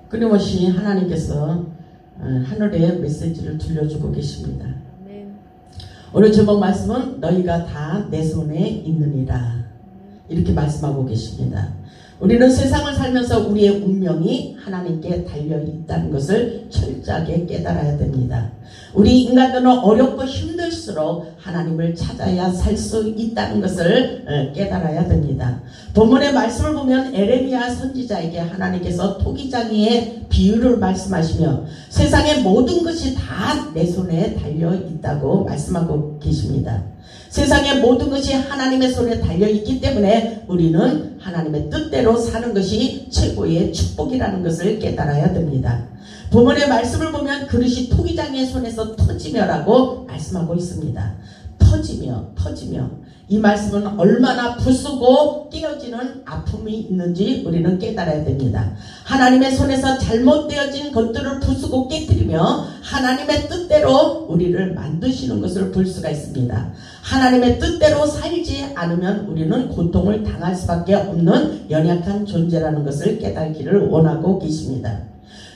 끊임없이 하나님께서 하늘의 메시지를 들려주고 계십니다. 오늘 제목 말씀은 너희가 다 내 손에 있느니라 이렇게 말씀하고 계십니다. 우리는 세상을 살면서 우리의 운명이 하나님께 달려있다는 것을 철저하게 깨달아야 됩니다. 우리 인간들은 어렵고 힘들수록 하나님을 찾아야 살 수 있다는 것을 깨달아야 됩니다. 본문의 말씀을 보면 에레미야 선지자에게 하나님께서 토기장이의 비유를 말씀하시며 세상의 모든 것이 다 내 손에 달려있다고 말씀하고 계십니다. 세상의 모든 것이 하나님의 손에 달려있기 때문에 우리는 하나님의 뜻대로 사는 것이 최고의 축복이라는 것을 깨달아야 됩니다. 본문의 말씀을 보면 그릇이 토기장의 손에서 터지며라고 말씀하고 있습니다. 터지며 이 말씀은 얼마나 부수고 깨어지는 아픔이 있는지 우리는 깨달아야 됩니다. 하나님의 손에서 잘못되어진 것들을 부수고 깨뜨리며 하나님의 뜻대로 우리를 만드시는 것을 볼 수가 있습니다. 하나님의 뜻대로 살지 않으면 우리는 고통을 당할 수밖에 없는 연약한 존재라는 것을 깨닫기를 원하고 계십니다.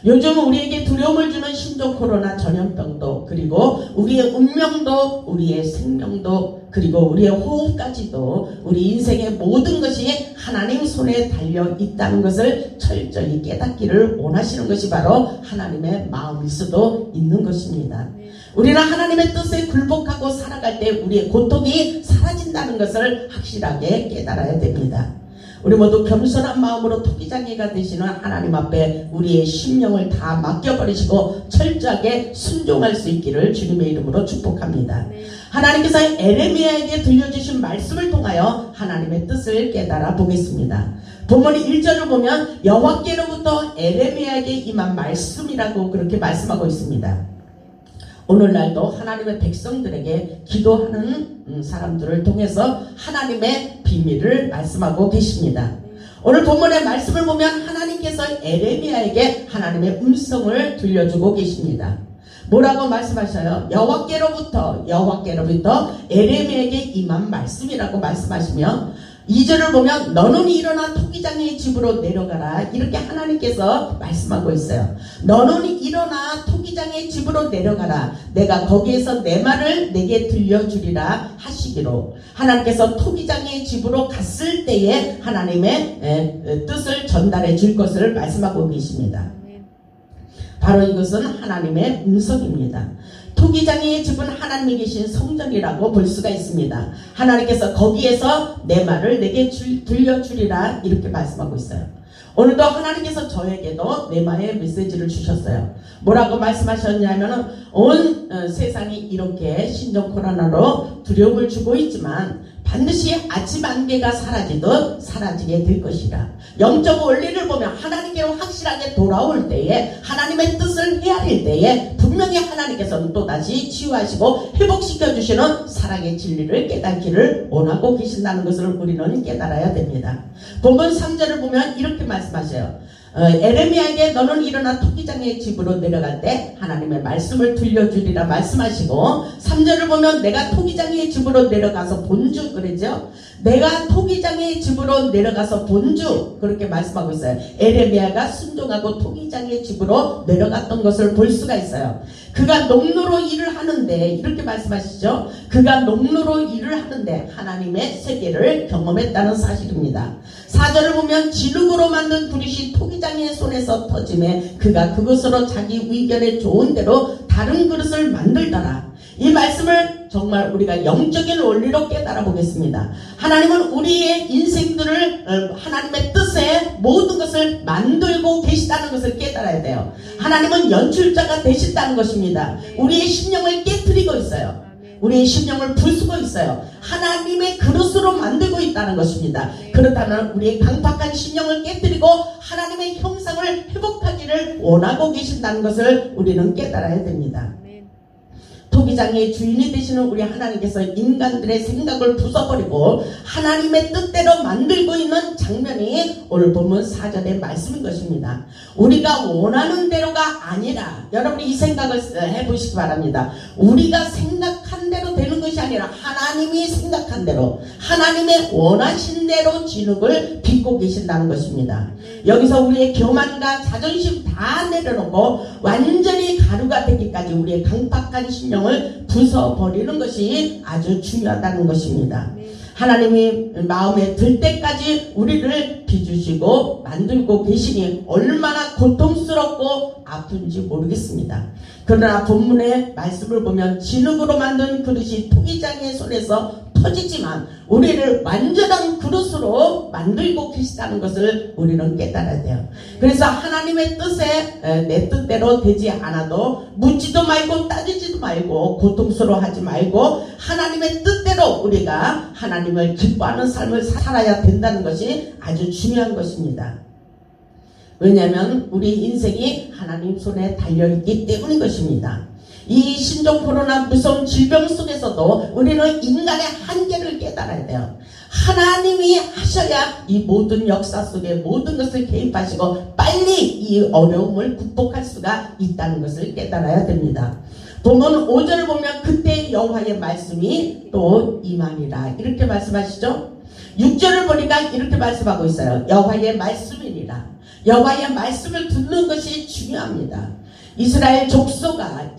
요즘 우리에게 두려움을 주는 신종 코로나 전염병도 그리고 우리의 운명도 우리의 생명도 그리고 우리의 호흡까지도 우리 인생의 모든 것이 하나님 손에 달려 있다는 것을 철저히 깨닫기를 원하시는 것이 바로 하나님의 마음일 수도 있는 것입니다. 우리는 하나님의 뜻에 굴복하고 살아갈 때 우리의 고통이 사라진다는 것을 확실하게 깨달아야 됩니다. 우리 모두 겸손한 마음으로 토기장이가 되시는 하나님 앞에 우리의 심령을 다 맡겨버리시고 철저하게 순종할 수 있기를 주님의 이름으로 축복합니다. 하나님께서 에레미야에게 들려주신 말씀을 통하여 하나님의 뜻을 깨달아 보겠습니다. 본문 1절을 보면 여호와께로부터 에레미야에게 임한 말씀이라고 그렇게 말씀하고 있습니다. 오늘날도 하나님의 백성들에게 기도하는 사람들을 통해서 하나님의 비밀을 말씀하고 계십니다. 오늘 본문의 말씀을 보면 하나님께서 에레미야에게 하나님의 음성을 들려주고 계십니다. 뭐라고 말씀하셔요? 여호와께로부터 에레미야에게 임한 말씀이라고 말씀하시며 2절을 보면 너는 일어나 토기장의 집으로 내려가라 이렇게 하나님께서 말씀하고 있어요. 너는 일어나 토기장의 집으로 내려가라 내가 거기에서 내 말을 내게 들려주리라 하시기로 하나님께서 토기장의 집으로 갔을 때에 하나님의 뜻을 전달해 줄 것을 말씀하고 계십니다. 바로 이것은 하나님의 음성입니다. 토기장의 집은 하나님이 계신 성전이라고 볼 수가 있습니다. 하나님께서 거기에서 내 말을 내게 들려주리라 이렇게 말씀하고 있어요. 오늘도 하나님께서 저에게도 내마의 메시지를 주셨어요. 뭐라고 말씀하셨냐면 온 세상이 이렇게 신종 코로나로 두려움을 주고 있지만 반드시 아침 안개가 사라지듯 사라지게 될 것이라. 영적 원리를 보면 하나님께로 확실하게 돌아올 때에 하나님의 뜻을 헤아릴 때에 분명히 하나님께서는 또다시 치유하시고 회복시켜주시는 사랑의 진리를 깨닫기를 원하고 계신다는 것을 우리는 깨달아야 됩니다. 본문 3절을 보면 이렇게 말씀하셔요. 에레미야에게 너는 일어나 토기장의 집으로 내려갈 때 하나님의 말씀을 들려주리라 말씀하시고 3절을 보면 내가 토기장의 집으로 내려가서 본주 그러죠. 내가 토기장의 집으로 내려가서 본주 그렇게 말씀하고 있어요. 에레미야가 순종하고 토기장의 집으로 내려갔던 것을 볼 수가 있어요. 그가 농로로 일을 하는데 이렇게 말씀하시죠. 그가 농로로 일을 하는데 하나님의 세계를 경험했다는 사실입니다. 4절을 보면 진흙으로 만든 그릇이 토기장의 손에서 터짐에 그가 그것으로 자기 의견에 좋은 대로 다른 그릇을 만들더라. 이 말씀을 정말 우리가 영적인 원리로 깨달아 보겠습니다. 하나님은 우리의 인생들을 하나님의 뜻에 모든 것을 만들고 계시다는 것을 깨달아야 돼요. 하나님은 연출자가 되신다는 것입니다. 우리의 심령을 깨뜨리고 있어요. 우리의 심령을 부수고 있어요. 하나님의 그릇으로 만들고 있다는 것입니다. 그렇다면 우리의 강팍한 심령을 깨뜨리고 하나님의 형상을 회복하기를 원하고 계신다는 것을 우리는 깨달아야 됩니다. 토기장의 주인이 되시는 우리 하나님께서 인간들의 생각을 부숴버리고 하나님의 뜻대로 만들고 있는 장면이 오늘 본문 4절의 말씀인 것입니다. 우리가 원하는 대로가 아니라 여러분이 이 생각을 해보시기 바랍니다. 우리가 생각한 대로 되는 것이 아니라 아니라 하나님이 생각한 대로 하나님의 원하신 대로 진흙을 빚고 계신다는 것입니다. 여기서 우리의 교만과 자존심 다 내려놓고 완전히 가루가 되기까지 우리의 강팍한 심령을 부숴버리는 것이 아주 중요하다는 것입니다. 하나님이 마음에 들 때까지 우리를 빚으시고 만들고 계시니 얼마나 고통스럽고 아픈지 모르겠습니다. 그러나 본문의 말씀을 보면 진흙으로 만든 그릇이 토기장의 손에서 터지지만 우리를 완전한 그릇으로 만들고 계시다는 것을 우리는 깨달아야 돼요. 그래서 하나님의 뜻에 내 뜻대로 되지 않아도 묻지도 말고 따지지도 말고 고통스러워하지 말고 하나님의 뜻대로 우리가 하나님을 기뻐하는 삶을 살아야 된다는 것이 아주 중요한 것입니다. 왜냐하면 우리 인생이 하나님 손에 달려있기 때문인 것입니다. 이 신종 코로나 무서운 질병 속에서도 우리는 인간의 한계를 깨달아야 돼요. 하나님이 하셔야 이 모든 역사 속에 모든 것을 개입하시고 빨리 이 어려움을 극복할 수가 있다는 것을 깨달아야 됩니다. 본문 5절을 보면 그때 여호와의 말씀이 또 임하니라 이렇게 말씀하시죠. 6절을 보니까 이렇게 말씀하고 있어요. 여호와의 말씀이니라. 여호와의 말씀을 듣는 것이 중요합니다. 이스라엘 족속가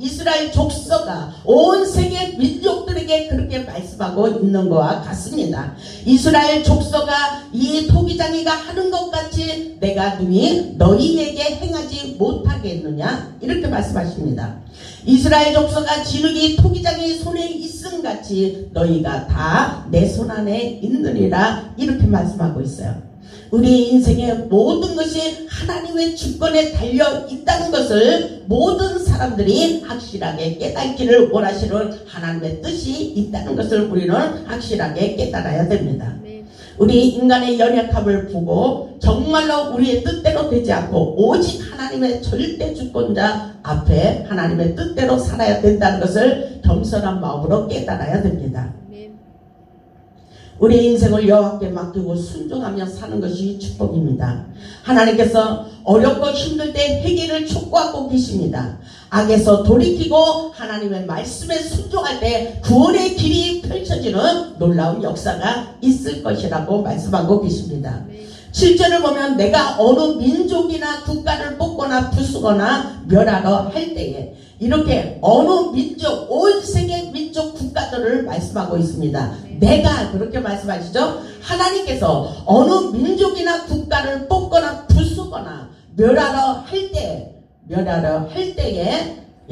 온 세계 민족들에게 그렇게 말씀하고 있는 것과 같습니다. 이스라엘 족속가 이 토기장이가 하는 것 같이 내가 능히 너희에게 행하지 못하겠느냐 이렇게 말씀하십니다. 이스라엘 족속가 진흙이 토기장이 손에 있음 같이 너희가 다 내 손 안에 있느니라 이렇게 말씀하고 있어요. 우리 인생의 모든 것이 하나님의 주권에 달려 있다는 것을 모든 사람들이 확실하게 깨닫기를 원하시는 하나님의 뜻이 있다는 것을 우리는 확실하게 깨달아야 됩니다. 우리 인간의 연약함을 보고 정말로 우리의 뜻대로 되지 않고 오직 하나님의 절대 주권자 앞에 하나님의 뜻대로 살아야 된다는 것을 겸손한 마음으로 깨달아야 됩니다. 우리 인생을 여호와께 맡기고 순종하며 사는 것이 축복입니다. 하나님께서 어렵고 힘들 때 회개를 촉구하고 계십니다. 악에서 돌이키고 하나님의 말씀에 순종할 때 구원의 길이 펼쳐지는 놀라운 역사가 있을 것이라고 말씀하고 계십니다. 7절을 보면 내가 어느 민족이나 국가를 뽑거나 부수거나 멸하러 할 때에 이렇게 어느 민족, 온 세계 민족 국가들을 말씀하고 있습니다. 내가 그렇게 말씀하시죠. 하나님께서 어느 민족이나 국가를 뽑거나 부수거나 멸하러 할 때에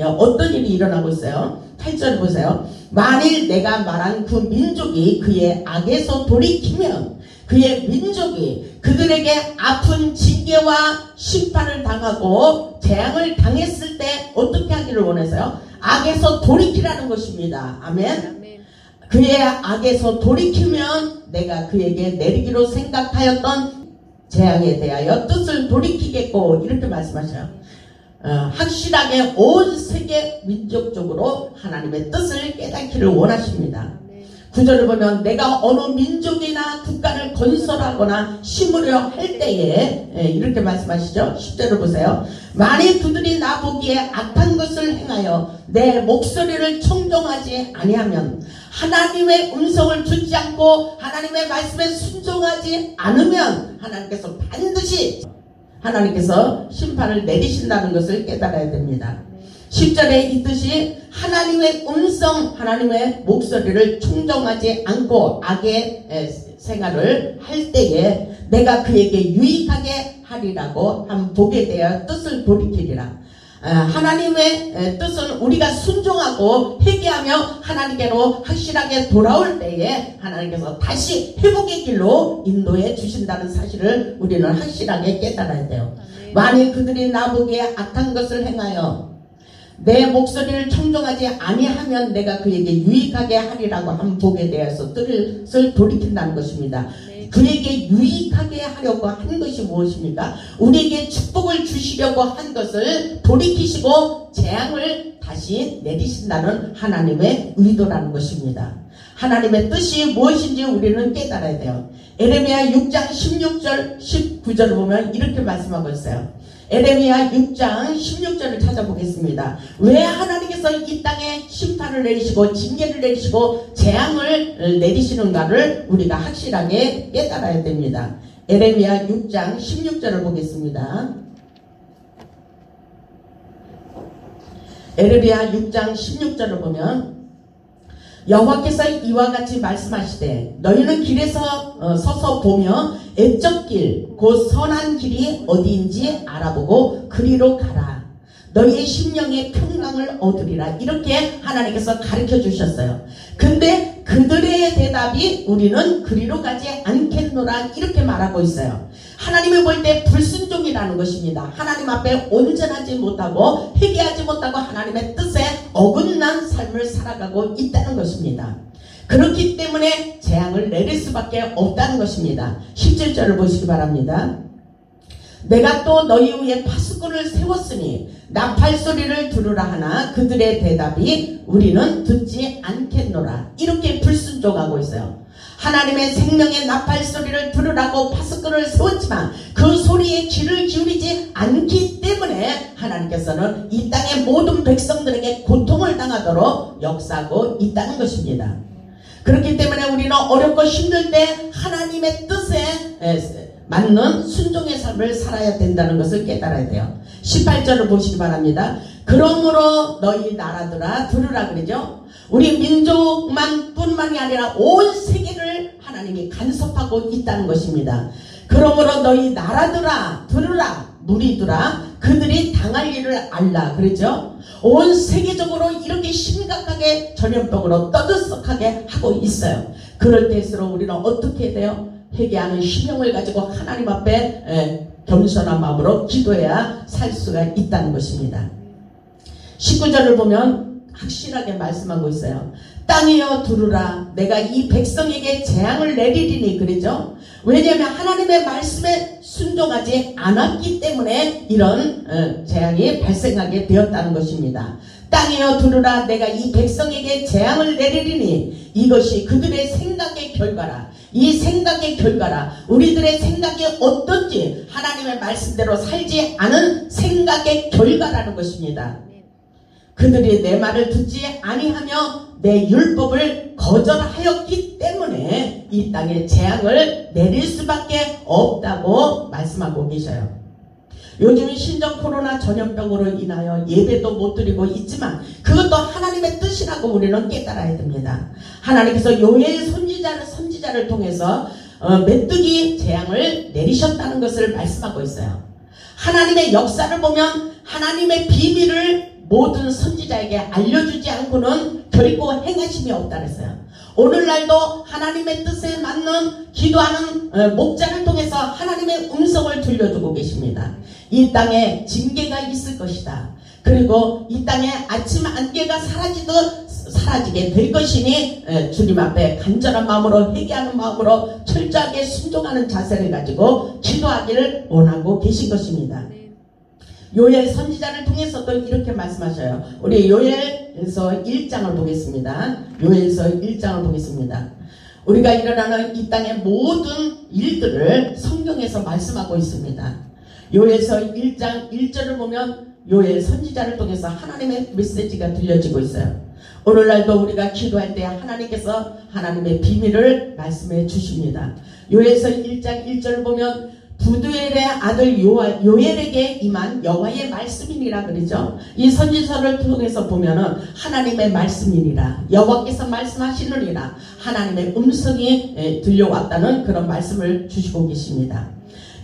어떤 일이 일어나고 있어요. 8절 보세요. 만일 내가 말한 그 민족이 그의 악에서 돌이키면 그의 민족이 그들에게 아픈 징계와 심판을 당하고 재앙을 당했을 때 어떻게 하기를 원해서요? 악에서 돌이키라는 것입니다. 아멘. 그의 악에서 돌이키면 내가 그에게 내리기로 생각하였던 재앙에 대하여 뜻을 돌이키겠고 이렇게 말씀하셔요. 확실하게 온 세계 민족적으로 하나님의 뜻을 깨닫기를 원하십니다. 9절을 보면 내가 어느 민족이나 국가를 건설하거나 심으려 할 때에 이렇게 말씀하시죠. 10절을 보세요. 만일 그들이 나보기에 악한 것을 행하여 내 목소리를 청종하지 아니하면 하나님의 음성을 듣지 않고 하나님의 말씀에 순종하지 않으면 하나님께서 반드시 하나님께서 심판을 내리신다는 것을 깨달아야 됩니다. 10절에 있듯이 하나님의 음성, 하나님의 목소리를 충정하지 않고 악의 생활을 할 때에 내가 그에게 유익하게 하리라고 한 복에 대하여 뜻을 돌이키리라. 하나님의 뜻은 우리가 순종하고 회개하며 하나님께로 확실하게 돌아올 때에 하나님께서 다시 회복의 길로 인도해 주신다는 사실을 우리는 확실하게 깨달아야 돼요. 만일 그들이 나보기에 악한 것을 행하여 내 목소리를 청종하지 아니하면 내가 그에게 유익하게 하리라고 한 복에 대해서 뜻을 돌이킨다는 것입니다. 그에게 유익하게 하려고 한 것이 무엇입니까? 우리에게 축복을 주시려고 한 것을 돌이키시고 재앙을 다시 내리신다는 하나님의 의도라는 것입니다. 하나님의 뜻이 무엇인지 우리는 깨달아야 돼요. 에레미야 6장 16절 19절을 보면 이렇게 말씀하고 있어요. 에레미야 6장 16절을 찾아보겠습니다. 왜 하나님께서 이 땅에 심판을 내리시고 징계를 내리시고 재앙을 내리시는가를 우리가 확실하게 깨달아야 됩니다. 에레미야 6장 16절을 보겠습니다. 에레미야 6장 16절을 보면 여호와께서 이와 같이 말씀하시되 너희는 길에서 서서 보며 애적 길 곧 선한 길이 어디인지 알아보고 그리로 가라. 너희의 심령의 평강을 얻으리라. 이렇게 하나님께서 가르쳐 주셨어요. 근데 그들의 대답이 우리는 그리로 가지 않겠노라 이렇게 말하고 있어요. 하나님이 볼 때 불순종이라는 것입니다. 하나님 앞에 온전하지 못하고 회개하지 못하고 하나님의 뜻에 어긋난 삶을 살아가고 있다는 것입니다. 그렇기 때문에 재앙을 내릴 수밖에 없다는 것입니다. 17절을 보시기 바랍니다. 내가 또 너희 위에 파수꾼을 세웠으니 나팔 소리를 들으라 하나 그들의 대답이 우리는 듣지 않겠노라. 이렇게 불순종하고 있어요. 하나님의 생명의 나팔 소리를 들으라고 파수꾼을 세웠지만 그 소리에 귀를 기울이지 않기 때문에 하나님께서는 이 땅의 모든 백성들에게 고통을 당하도록 역사하고 있다는 것입니다. 그렇기 때문에 우리는 어렵고 힘들 때 하나님의 뜻에 맞는 순종의 삶을 살아야 된다는 것을 깨달아야 돼요. 18절을 보시기 바랍니다. 그러므로 너희 나라들아 들으라 그러죠. 우리 민족만 뿐만이 아니라 온 세계를 하나님이 간섭하고 있다는 것입니다. 그러므로 너희 나라들아 들으라. 무리들아 그들이 당할 일을 알라 그러죠. 온 세계적으로 이렇게 심각하게 전염병으로 떠들썩하게 하고 있어요. 그럴 때일수록 우리는 어떻게 해야 돼요? 회개하는 심령을 가지고 하나님 앞에 겸손한 마음으로 기도해야 살 수가 있다는 것입니다. 19절을 보면 확실하게 말씀하고 있어요. 땅이여 들으라. 내가 이 백성에게 재앙을 내리리니 그러죠. 왜냐하면 하나님의 말씀에 순종하지 않았기 때문에 이런 재앙이 발생하게 되었다는 것입니다. 땅이여 들으라. 내가 이 백성에게 재앙을 내리리니 이것이 그들의 생각의 결과라. 이 생각의 결과라. 우리들의 생각이 어떤지 하나님의 말씀대로 살지 않은 생각의 결과라는 것입니다. 그들이 내 말을 듣지 아니하며 내 율법을 거절하였기 때문에 이 땅에 재앙을 내릴 수밖에 없다고 말씀하고 계셔요. 요즘 신종 코로나 전염병으로 인하여 예배도 못 드리고 있지만 그것도 하나님의 뜻이라고 우리는 깨달아야 됩니다. 하나님께서 요엘 선지자를 통해서 메뚜기 재앙을 내리셨다는 것을 말씀하고 있어요. 하나님의 역사를 보면 하나님의 비밀을 모든 선지자에게 알려주지 않고는 결코 행하심이 없다 그랬어요. 오늘날도 하나님의 뜻에 맞는 기도하는 목자를 통해서 하나님의 음성을 들려주고 계십니다. 이 땅에 징계가 있을 것이다. 그리고 이 땅에 아침 안개가 사라지게 될 것이니 주님 앞에 간절한 마음으로 회개하는 마음으로 철저하게 순종하는 자세를 가지고 기도하기를 원하고 계신 것입니다. 요엘 선지자를 통해서도 이렇게 말씀하셔요. 우리 요엘서 1장을 보겠습니다. 요엘서 1장을 보겠습니다. 우리가 일어나는 이 땅의 모든 일들을 성경에서 말씀하고 있습니다. 요엘서 1장 1절을 보면 요엘 선지자를 통해서 하나님의 메시지가 들려지고 있어요. 오늘날도 우리가 기도할 때 하나님께서 하나님의 비밀을 말씀해 주십니다. 요엘서 1장 1절을 보면 부두엘의 아들 요엘에게 임한 여호와의 말씀이니라 그러죠. 이 선지서를 통해서 보면은 하나님의 말씀이니라. 여호와께서 말씀하시느니라. 하나님의 음성이 들려왔다는 그런 말씀을 주시고 계십니다.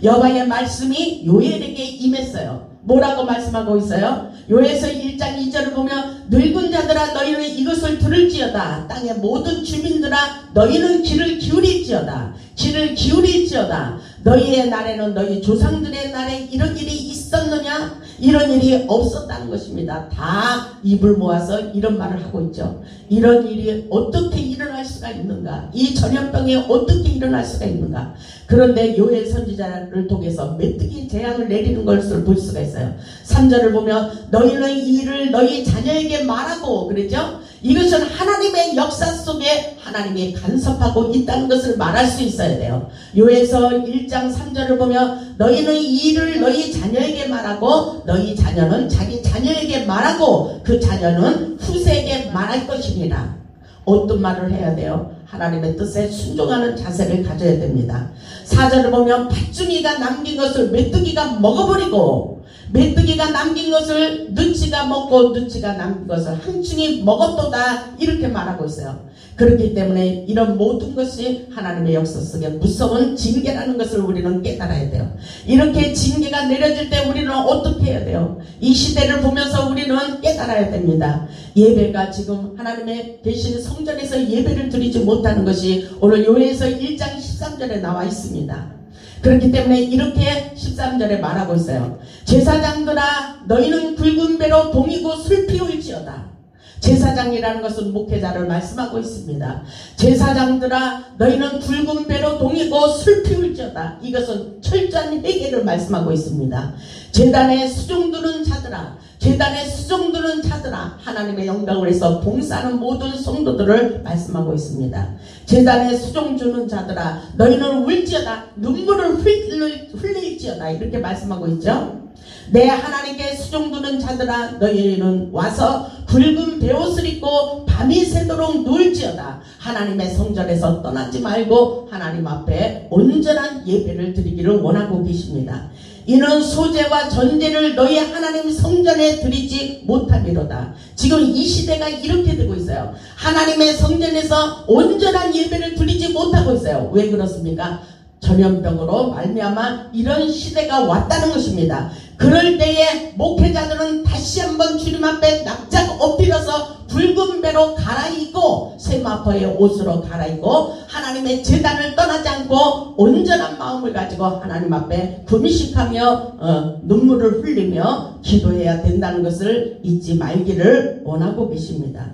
여호와의 말씀이 요엘에게 임했어요. 뭐라고 말씀하고 있어요? 요엘서 1장 2절을 보면 늙은 자들아 너희는 이것을 들을지어다. 땅의 모든 주민들아 너희는 귀를 기울일지어다. 귀를 기울일지어다. 너희의 날에는 너희 조상들의 날에 이런 일이 있었느냐? 이런 일이 없었다는 것입니다. 다 입을 모아서 이런 말을 하고 있죠. 이런 일이 어떻게 일어날 수가 있는가? 이 전염병이 어떻게 일어날 수가 있는가? 그런데 요엘 선지자를 통해서 메뚜기 재앙을 내리는 것을 볼 수가 있어요. 3절을 보면 너희는 이 일을 너희 자녀에게 말하고 그러죠? 이것은 하나님의 역사 속에 하나님이 간섭하고 있다는 것을 말할 수 있어야 돼요. 요에서 1장 3절을 보면 너희는 이 일을 너희 자녀에게 말하고 너희 자녀는 자기 자녀에게 말하고 그 자녀는 후세에게 말할 것이니라. 어떤 말을 해야 돼요? 하나님의 뜻에 순종하는 자세를 가져야 됩니다. 4절을 보면 팥중이가 남긴 것을 메뚜기가 먹어버리고 메뚜기가 남긴 것을 누치가 먹고 누치가 남긴 것을 항충이 먹었도다 이렇게 말하고 있어요. 그렇기 때문에 이런 모든 것이 하나님의 역사 속에 무서운 징계라는 것을 우리는 깨달아야 돼요. 이렇게 징계가 내려질 때 우리는 어떻게 해야 돼요? 이 시대를 보면서 우리는 깨달아야 됩니다. 예배가 지금 하나님의 계신 성전에서 예배를 드리지 못하는 것이 오늘 요해서 1장 13절에 나와 있습니다. 그렇기 때문에 이렇게 13절에 말하고 있어요. 제사장들아 너희는 굵은 배로 동이고 술 피울지어다. 제사장이라는 것은 목회자를 말씀하고 있습니다. 제사장들아 너희는 굵은 배로 동이고 술 피울지어다. 이것은 철저한 회개를 말씀하고 있습니다. 제단에 수종 두는 자들아 제단에 수종 두는 자들아 하나님의 영광을 위해서 봉사하는 모든 성도들을 말씀하고 있습니다. 제단에 수종 주는 자들아 너희는 울지어다 눈물을 흘릴지어다 이렇게 말씀하고 있죠. 내 하나님께 수종 두는 자들아 너희는 와서 굵은 베옷을 입고 밤이 새도록 누울지어다. 하나님의 성전에서 떠나지 말고 하나님 앞에 온전한 예배를 드리기를 원하고 계십니다. 이는 소재와 전제를 너희 하나님 성전에 드리지 못함이로다. 지금 이 시대가 이렇게 되고 있어요. 하나님의 성전에서 온전한 예배를 드리지 못하고 있어요. 왜 그렇습니까? 전염병으로 말미암아 이런 시대가 왔다는 것입니다. 그럴 때에 목회자들은 다시 한번 주님 앞에 납작 엎드려서 붉은 배로 갈아입고 세마포의 옷으로 갈아입고 하나님의 제단을 떠나지 않고 온전한 마음을 가지고 하나님 앞에 금식하며 눈물을 흘리며 기도해야 된다는 것을 잊지 말기를 원하고 계십니다.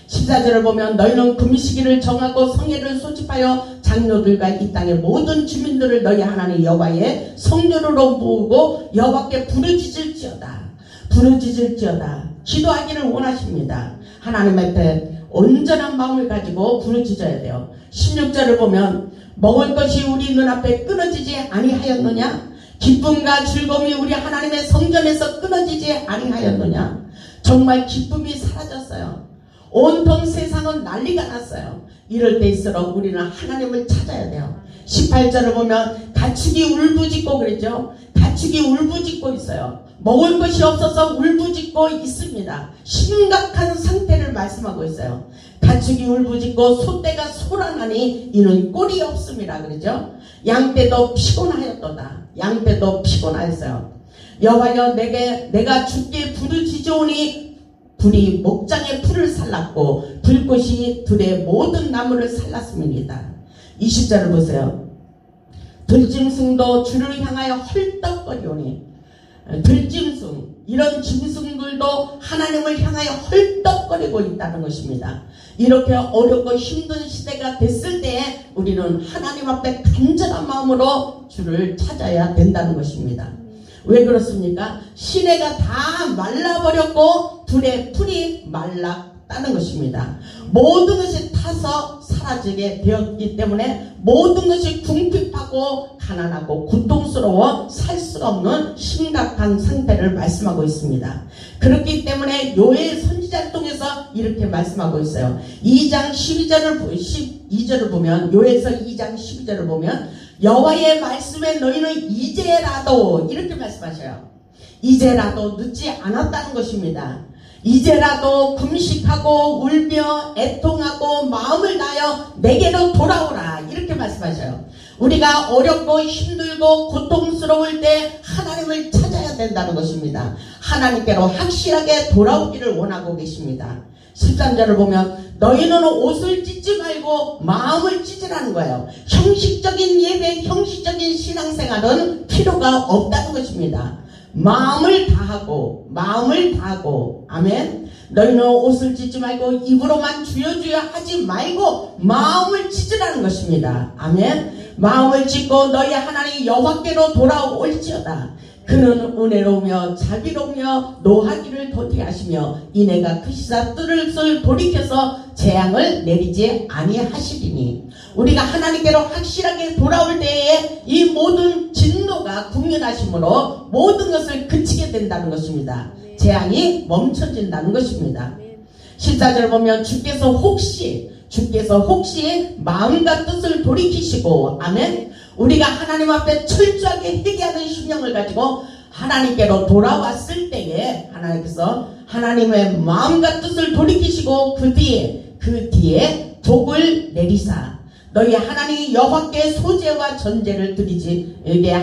14절을 보면 너희는 금식일을 정하고 성회를 소집하여 장로들과 이 땅의 모든 주민들을 너희 하나님 여호와의 성전으로 모으고 여호와께 부르짖을지어다. 기도하기를 원하십니다. 하나님 앞에 온전한 마음을 가지고 부르짖어야 돼요. 16절을 보면 먹을 것이 우리 눈앞에 끊어지지 아니하였느냐? 기쁨과 즐거움이 우리 하나님의 성전에서 끊어지지 아니하였느냐? 정말 기쁨이 사라졌어요. 온통 세상은 난리가 났어요. 이럴 때일수록 우리는 하나님을 찾아야 돼요. 18절을 보면 가축이 울부짖고 그랬죠. 가축이 울부짖고 있어요. 먹을 것이 없어서 울부짖고 있습니다. 심각한 상태를 말씀하고 있어요. 가축이 울부짖고 소떼가 소란하니 이는 꼴이 없음이라 그러죠. 양떼도 피곤하였도다. 양떼도 피곤하였어요. 여호와여 내가 주께 부르짖으오니 불이 목장의 풀을 살랐고 불꽃이 들의 모든 나무를 살랐습니다. 20절을 보세요. 들짐승도 주를 향하여 헐떡거리오니 들짐승 이런 짐승들도 하나님을 향하여 헐떡거리고 있다는 것입니다. 이렇게 어렵고 힘든 시대가 됐을 때에 우리는 하나님 앞에 간절한 마음으로 주를 찾아야 된다는 것입니다. 왜 그렇습니까? 시내가 다 말라버렸고 들의 풀이 말랐다는 것입니다. 모든 것이 타서 사라지게 되었기 때문에 모든 것이 궁핍하고 가난하고 고통스러워 살 수가 없는 심각한 상태를 말씀하고 있습니다. 그렇기 때문에 요엘 선지자를 통해서 이렇게 말씀하고 있어요. 2장 12절을 보면 요엘서 2장 12절을 보면 여호와의 말씀에 너희는 이제라도 이렇게 말씀하셔요. 이제라도 늦지 않았다는 것입니다. 이제라도 금식하고 울며 애통하고 마음을 다하여 내게로 돌아오라 이렇게 말씀하셔요. 우리가 어렵고 힘들고 고통스러울 때 하나님을 찾아야 된다는 것입니다. 하나님께로 확실하게 돌아오기를 원하고 계십니다. 13절을 보면 너희는 옷을 찢지 말고 마음을 찢으라는 거예요. 형식적인 예배, 형식적인 신앙생활은 필요가 없다는 것입니다. 마음을 다하고 아멘. 너희는 옷을 찢지 말고 입으로만 주여 주여 하지 말고 마음을 찢으라는 것입니다. 아멘. 마음을 찢고 너희 하나님 여호와께로 돌아올지어다. 그는 은혜로우며 자비로우며 노하기를 더디하시며 이내가 크시사 뜰을 돌이켜서 재앙을 내리지 아니하시리니 우리가 하나님께로 확실하게 돌아올 때에 이 모든 진노가 국면하심으로 모든 것을 그치게 된다는 것입니다. 재앙이 멈춰진다는 것입니다. 14절 보면 주께서 혹시 마음과 뜻을 돌이키시고 아멘. 우리가 하나님 앞에 철저하게 회개하는 심령을 가지고 하나님께로 돌아왔을 때에 하나님께서 하나님의 마음과 뜻을 돌이키시고 그 뒤에 복을 내리사 너희 하나님 여호와께 소제와 전제를 드리지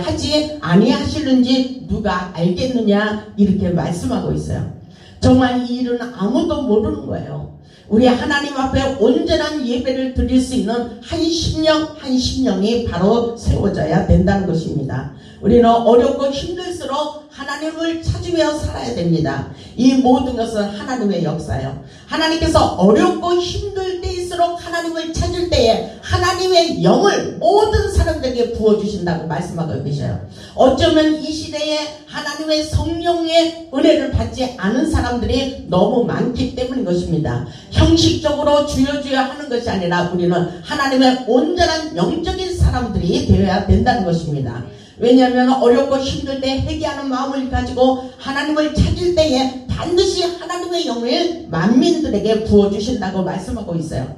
하지 아니하시는지 누가 알겠느냐 이렇게 말씀하고 있어요. 정말 이 일은 아무도 모르는 거예요. 우리 하나님 앞에 온전한 예배를 드릴 수 있는 한 심령이 바로 세워져야 된다는 것입니다. 우리는 어렵고 힘들수록 하나님을 찾으며 살아야 됩니다. 이 모든 것은 하나님의 역사예요. 하나님께서 어렵고 힘들 때일수록 하나님을 찾을 때에 하나님의 영을 모든 사람들에게 부어주신다고 말씀하고 계셔요. 어쩌면 이 시대에 하나님의 성령의 은혜를 받지 않은 사람들이 너무 많기 때문인 것입니다. 형식적으로 주여 하는 것이 아니라 우리는 하나님의 온전한 영적인 사람들이 되어야 된다는 것입니다. 왜냐하면 어렵고 힘들 때 회개하는 마음을 가지고 하나님을 찾을 때에 반드시 하나님의 영을 만민들에게 부어주신다고 말씀하고 있어요.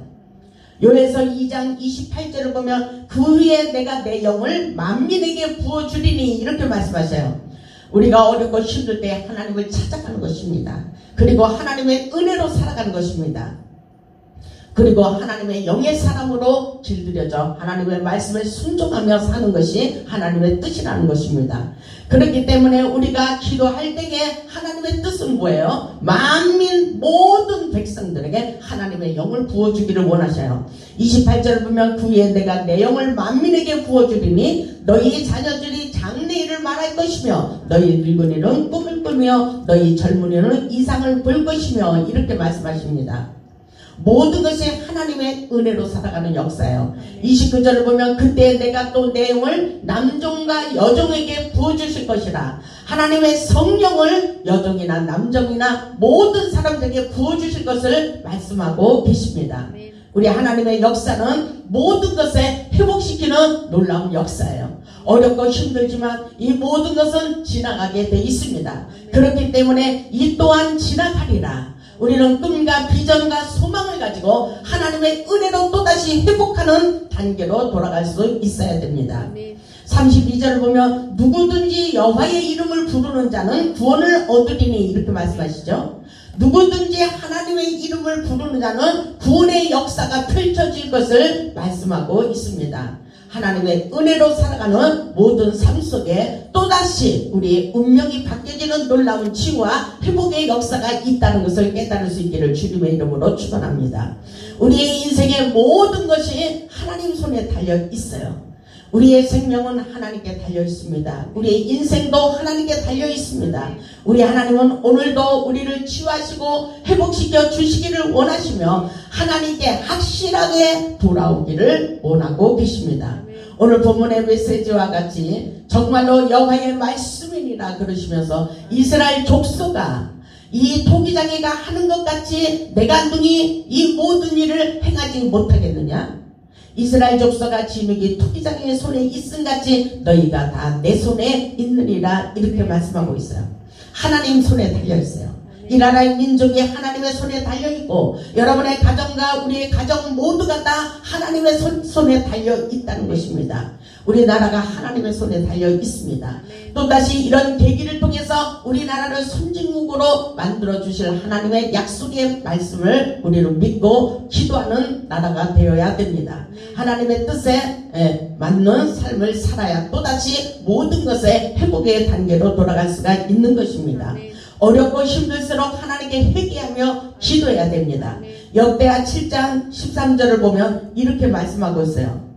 요에서 2장 28절을 보면 그 후에 내가 내 영을 만민에게 부어주리니 이렇게 말씀하셔요. 우리가 어렵고 힘들 때 하나님을 찾아가는 것입니다. 그리고 하나님의 은혜로 살아가는 것입니다. 그리고 하나님의 영의 사람으로 길들여져 하나님의 말씀에 순종하며 사는 것이 하나님의 뜻이라는 것입니다. 그렇기 때문에 우리가 기도할 때에 하나님의 뜻은 뭐예요? 만민 모든 백성들에게 하나님의 영을 부어주기를 원하셔요. 28절을 보면 그 후에 내가 내 영을 만민에게 부어주리니 너희 자녀들이 장래일을 말할 것이며 너희 늙은이는 꿈을 꾸며 너희 젊은이는 이상을 볼 것이며 이렇게 말씀하십니다. 모든 것이 하나님의 은혜로 살아가는 역사예요. 29절을 보면 그때 내가 또 내 영을 남종과 여종에게 부어주실 것이라. 하나님의 성령을 여종이나 남종이나 모든 사람들에게 부어주실 것을 말씀하고 계십니다. 우리 하나님의 역사는 모든 것을 회복시키는 놀라운 역사예요. 어렵고 힘들지만 이 모든 것은 지나가게 돼 있습니다. 그렇기 때문에 이 또한 지나가리라. 우리는 꿈과 비전과 소망을 가지고 하나님의 은혜로 또다시 회복하는 단계로 돌아갈 수 있어야 됩니다. 32절을 보면 누구든지 여호와의 이름을 부르는 자는 구원을 얻으리니 이렇게 말씀하시죠. 누구든지 하나님의 이름을 부르는 자는 구원의 역사가 펼쳐질 것을 말씀하고 있습니다. 하나님의 은혜로 살아가는 모든 삶 속에 또다시 우리의 운명이 바뀌어지는 놀라운 치유와 회복의 역사가 있다는 것을 깨달을 수 있기를 주님의 이름으로 축원합니다. 우리의 인생의 모든 것이 하나님 손에 달려 있어요. 우리의 생명은 하나님께 달려 있습니다. 우리의 인생도 하나님께 달려 있습니다. 우리 하나님은 오늘도 우리를 치유하시고 회복시켜 주시기를 원하시며 하나님께 확실하게 돌아오기를 원하고 계십니다. 오늘 본문의 메시지와 같이 정말로 여호와의 말씀이니라 그러시면서 이스라엘 족속아 이 토기장이가 하는 것 같이 내가 능히 이 모든 일을 행하지 못하겠느냐? 이스라엘 족속아 진흙이 토기장이의 손에 있음같이 너희가 다 내 손에 있느니라 이렇게 말씀하고 있어요. 하나님 손에 달려있어요. 이 나라의 민족이 하나님의 손에 달려있고 여러분의 가정과 우리의 가정 모두가 다 하나님의 손에 달려있다는 것입니다. 우리나라가 하나님의 손에 달려있습니다. 또다시 이런 계기를 통해서 우리나라를 선진국으로 만들어주실 하나님의 약속의 말씀을 우리는 믿고 기도하는 나라가 되어야 됩니다. 하나님의 뜻에 맞는 삶을 살아야 또다시 모든 것의 회복의 단계로 돌아갈 수가 있는 것입니다. 어렵고 힘들수록 하나님께 회개하며 기도해야 됩니다. 역대하 7장 13절을 보면 이렇게 말씀하고 있어요.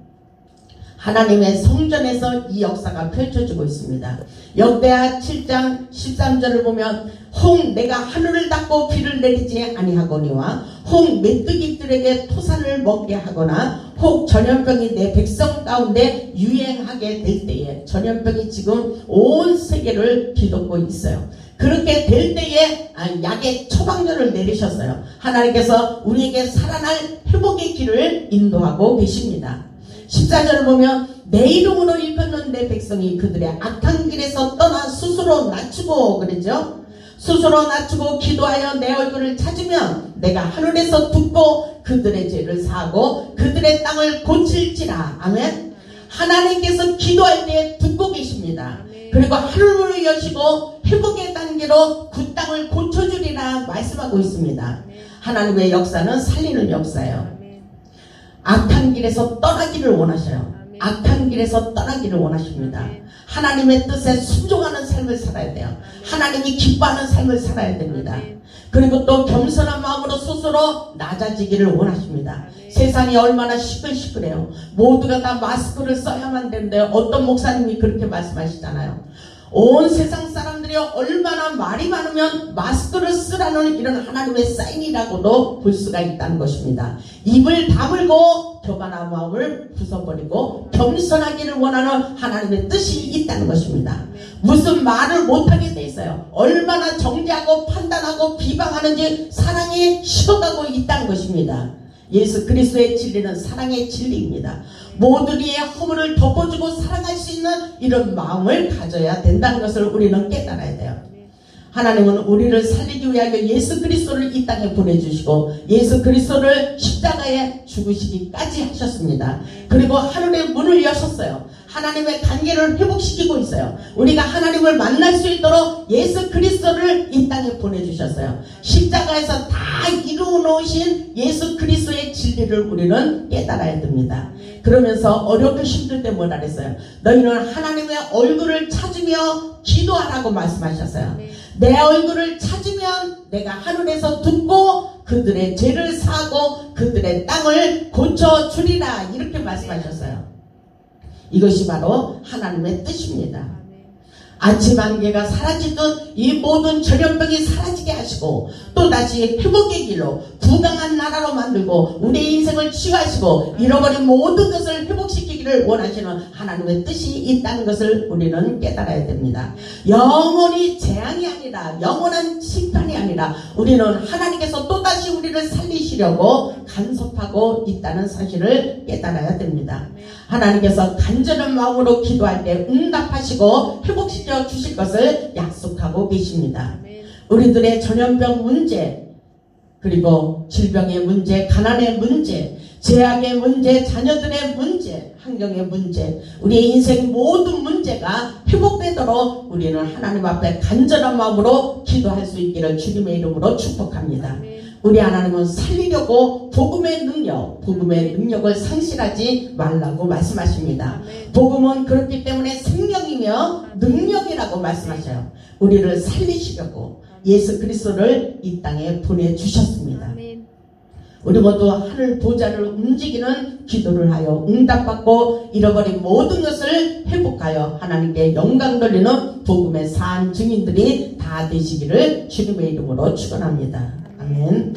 하나님의 성전에서 이 역사가 펼쳐지고 있습니다. 역대하 7장 13절을 보면 홍 내가 하늘을 닫고 비를 내리지 아니하거니와 홍 메뚜기들에게 토산을 먹게 하거나 혹 전염병이 내 백성 가운데 유행하게 될 때에, 전염병이 지금 온 세계를 뒤덮고 있어요. 그렇게 될 때에 약의 처방전을 내리셨어요. 하나님께서 우리에게 살아날 회복의 길을 인도하고 계십니다. 14절을 보면 내 이름으로 일컫는 내 백성이 그들의 악한 길에서 떠나 스스로 낮추고, 그러죠? 스스로 낮추고 기도하여 내 얼굴을 찾으면 내가 하늘에서 듣고 그들의 죄를 사하고 그들의 땅을 고칠지라. 아멘. 하나님께서 기도할 때 듣고 계십니다. 그리고 하늘문을 여시고 회복의 단계로 그 땅을 고쳐주리라 말씀하고 있습니다. 하나님의 역사는 살리는 역사예요. 악한 길에서 떠나기를 원하셔요. 악한 길에서 떠나기를 원하십니다. 하나님의 뜻에 순종하는 삶을 살아야 돼요. 하나님이 기뻐하는 삶을 살아야 됩니다. 그리고 또 겸손한 마음으로 스스로 낮아지기를 원하십니다. 세상이 얼마나 시끌시끌해요. 모두가 다 마스크를 써야만 되는데 어떤 목사님이 그렇게 말씀하시잖아요. 온 세상 사람들이 얼마나 말이 많으면 마스크를 쓰라는 이런 하나님의 사인이라고도 볼 수가 있다는 것입니다. 입을 다물고 교만한 마음을 부숴버리고 겸손하기를 원하는 하나님의 뜻이 있다는 것입니다. 무슨 말을 못하게 돼 있어요. 얼마나 정죄하고 판단하고 비방하는지 사랑이 식어가고 있다는 것입니다. 예수 그리스도의 진리는 사랑의 진리입니다. 모두의 허물을 덮어주고 사랑할 수 있는 이런 마음을 가져야 된다는 것을 우리는 깨달아야 돼요. 하나님은 우리를 살리기 위하여 예수 그리스도를 이 땅에 보내주시고 예수 그리스도를 십자가에 죽으시기까지 하셨습니다. 그리고 하늘의 문을 여셨어요. 하나님의 관계를 회복시키고 있어요. 우리가 하나님을 만날 수 있도록 예수 그리스도를 이 땅에 보내주셨어요. 십자가에서 다 이루어 놓으신 예수 그리스도의 진리를 우리는 깨달아야 됩니다. 그러면서 어렵고 힘들 때 뭐라 그랬어요? 너희는 하나님의 얼굴을 찾으며 기도하라고 말씀하셨어요. 내 얼굴을 찾으면 내가 하늘에서 듣고 그들의 죄를 사하고 그들의 땅을 고쳐주리라, 이렇게 말씀하셨어요. 이것이 바로 하나님의 뜻입니다. 아침 안개가 사라지듯 이 모든 전염병이 사라지게 하시고 또다시 회복의 길로 부강한 나라로 만들고 우리의 인생을 치유하시고 잃어버린 모든 것을 회복시키기를 원하시는 하나님의 뜻이 있다는 것을 우리는 깨달아야 됩니다. 영원히 재앙이 아니라, 영원한 심판이 아니라 우리는 하나님께서 또다시 우리를 살리시려고 간섭하고 있다는 사실을 깨달아야 됩니다. 하나님께서 간절한 마음으로 기도할 때 응답하시고 회복시켜 주실 것을 약속하고 계십니다. 우리들의 전염병 문제, 그리고 질병의 문제, 가난의 문제, 제약의 문제, 자녀들의 문제, 환경의 문제, 우리의 인생 모든 문제가 회복되도록 우리는 하나님 앞에 간절한 마음으로 기도할 수 있기를 주님의 이름으로 축복합니다. 우리 하나님은 살리려고 복음의 능력을 상실하지 말라고 말씀하십니다. 복음은 그렇기 때문에 생명이며 능력이라고 말씀하셔요. 우리를 살리시려고 예수 그리스도를 이 땅에 보내주셨습니다. 우리 모두 하늘 보좌를 움직이는 기도를 하여 응답받고 잃어버린 모든 것을 회복하여 하나님께 영광 돌리는 복음의 산 증인들이 다 되시기를 주님의 이름으로 축원합니다. 아멘.